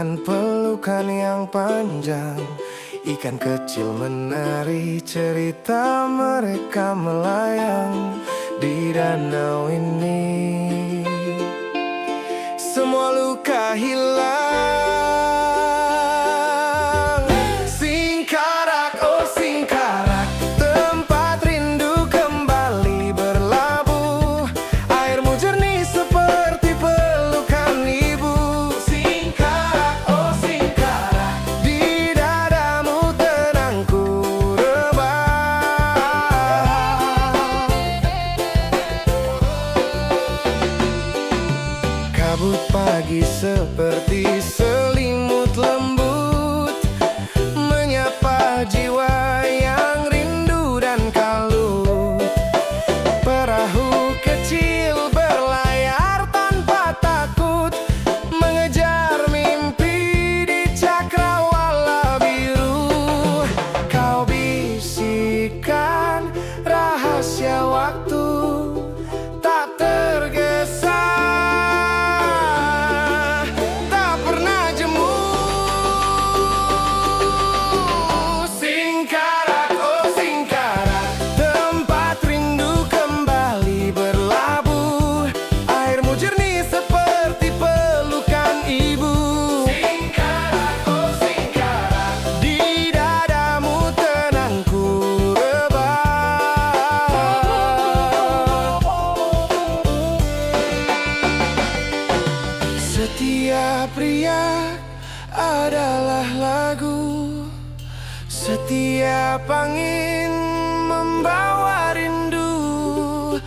dan pelukan yang panjang. Ikan kecil menari, cerita mereka melayang di danau ini. Semua luka hilang. Singkarak, oh Singkarak, tempat rindu kembali berlabuh. Airmu jernih seperti pelukan ibu. Singkarak, oh Singkarak, di dadamu tenangku rebah. Kabut pagi seperti selimut lembut, menyapa jiwa yang rindu dan kalut. Perahu kecil berlayar tanpa takut, mengejar mimpi di cakrawala biru. Kau bisikan rahasia waktu tak tergesa, tak pernah jemu. Singkarak, oh Singkarak, tempat rindu kembali berlabuh. Airmu jernih seperti pelukan ibu. Singkarak, oh Singkarak, di dadamu tenangku rebah. Setiap pria adalah lagu, setiap angin membawa rindu.